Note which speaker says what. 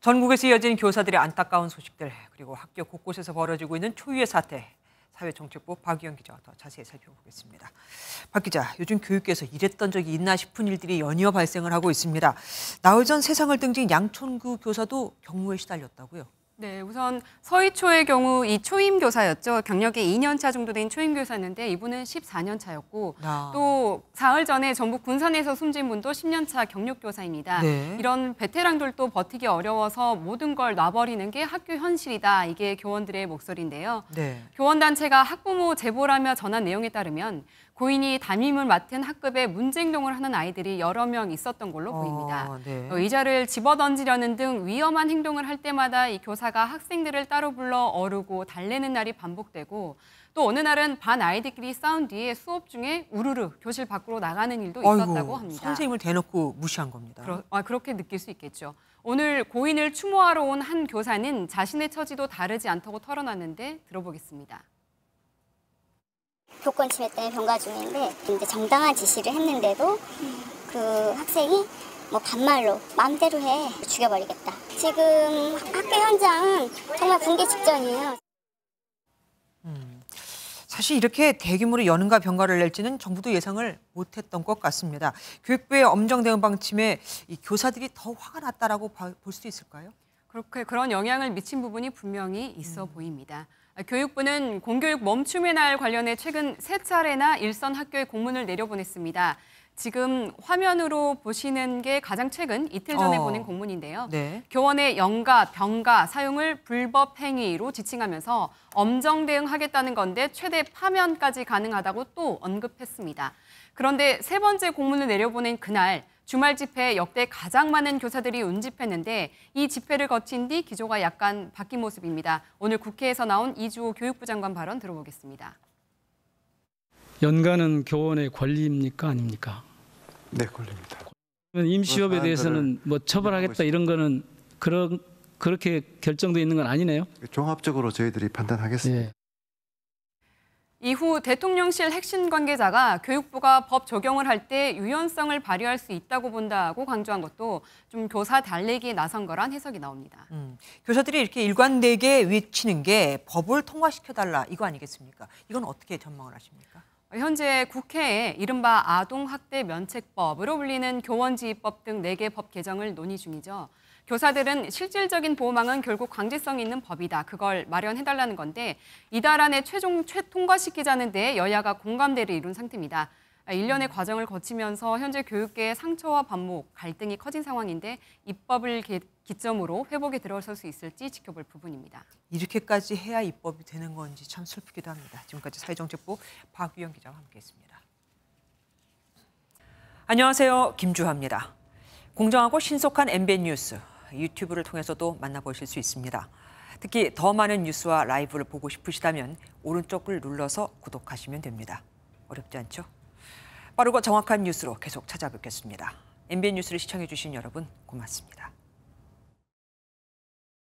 Speaker 1: 전국에서 이어진 교사들의 안타까운 소식들, 그리고 학교 곳곳에서 벌어지고 있는 초유의 사태, 사회정책부 박유영 기자와 더 자세히 살펴보겠습니다. 박 기자, 요즘 교육계에서 이랬던 적이 있나 싶은 일들이 연이어 발생을 하고 있습니다. 나흘 전 세상을 등진 양천구 교사도 경무에 시달렸다고요?
Speaker 2: 네, 우선 서희초의 경우 이 초임 교사였죠. 경력이 2년 차 정도 된 초임 교사였는데 이분은 14년 차였고 또 사흘 전에 전북 군산에서 숨진 분도 10년 차 경력 교사입니다.
Speaker 1: 네.
Speaker 2: 이런 베테랑들도 버티기 어려워서 모든 걸 놔버리는 게 학교 현실이다. 이게 교원들의 목소리인데요.
Speaker 1: 네.
Speaker 2: 교원단체가 학부모 제보라며 전한 내용에 따르면 고인이 담임을 맡은 학급에 문제 행동을 하는 아이들이 여러 명 있었던 걸로 보입니다.
Speaker 1: 네.
Speaker 2: 의자를 집어던지려는 등 위험한 행동을 할 때마다 이 교사가 학생들을 따로 불러 어르고 달래는 날이 반복되고 또 어느 날은 반 아이들끼리 싸운 뒤에 수업 중에 우르르 교실 밖으로 나가는 일도 있었다고 합니다.
Speaker 1: 선생님을 대놓고 무시한 겁니다.
Speaker 2: 그렇게 느낄 수 있겠죠. 오늘 고인을 추모하러 온 한 교사는 자신의 처지도 다르지 않다고 털어놨는데 들어보겠습니다.
Speaker 3: 교권 침해 때문에 병가 중인데 이제 정당한 지시를 했는데도 그 학생이 뭐 반말로 마음대로 해 죽여버리겠다. 지금 학교 현장은 정말 붕괴 직전이에요.
Speaker 1: 사실 이렇게 대규모로 연응과 병가를 낼지는 정부도 예상을 못했던 것 같습니다. 교육부의 엄정 대응 방침에 이 교사들이 더 화가 났다라고 볼 수 있을까요?
Speaker 2: 그런 영향을 미친 부분이 분명히 있어 보입니다. 교육부는 공교육 멈춤의 날 관련해 최근 3차례나 일선 학교에 공문을 내려보냈습니다. 지금 화면으로 보시는 게 가장 최근 이틀 전에 보낸 공문인데요.
Speaker 1: 네.
Speaker 2: 교원의 영가, 병가 사용을 불법 행위로 지칭하면서 엄정 대응하겠다는 건데 최대 파면까지 가능하다고 또 언급했습니다. 그런데 3번째 공문을 내려보낸 그날 주말 집회에 역대 가장 많은 교사들이 운집했는데 이 집회를 거친 뒤 기조가 약간 바뀐 모습입니다. 오늘 국회에서 나온 이주호 교육부 장관 발언 들어보겠습니다.
Speaker 4: 연가는 교원의 권리입니까 아닙니까?
Speaker 5: 네, 권리입니다.
Speaker 4: 임시협에 대해서는 뭐 처벌하겠다 이런 거는 그렇게 결정돼 있는 건 아니네요.
Speaker 5: 종합적으로 저희들이 판단하겠습니다.
Speaker 4: 예.
Speaker 2: 이후 대통령실 핵심 관계자가 교육부가 법 적용을 할 때 유연성을 발휘할 수 있다고 본다고 강조한 것도 좀 교사 달래기에 나선 거란 해석이 나옵니다.
Speaker 1: 교사들이 이렇게 일관되게 외치는 게 법을 통과시켜달라 이거 아니겠습니까? 이건 어떻게 전망을 하십니까?
Speaker 2: 현재 국회에 이른바 아동학대 면책법으로 불리는 교원지휘법 등 4개 법 개정을 논의 중이죠. 교사들은 실질적인 보호망은 결국 강제성이 있는 법이다. 그걸 마련해달라는 건데 이달 안에 최종 통과시키자는 데 여야가 공감대를 이룬 상태입니다. 일련의 과정을 거치면서 현재 교육계의 상처와 반목, 갈등이 커진 상황인데 입법을 기점으로 회복에 들어설 수 있을지 지켜볼 부분입니다.
Speaker 1: 이렇게까지 해야 입법이 되는 건지 참 슬프기도 합니다. 지금까지 사회정책부 박유영 기자와 함께했습니다. 안녕하세요. 김주하입니다. 공정하고 신속한 MBN 뉴스, 유튜브를 통해서도 만나보실 수 있습니다. 특히 더 많은 뉴스와 라이브를 보고 싶으시다면 오른쪽을 눌러서 구독하시면 됩니다. 어렵지 않죠? 빠르고 정확한 뉴스로 계속 찾아뵙겠습니다. MBN 뉴스를 시청해 주신 여러분 고맙습니다.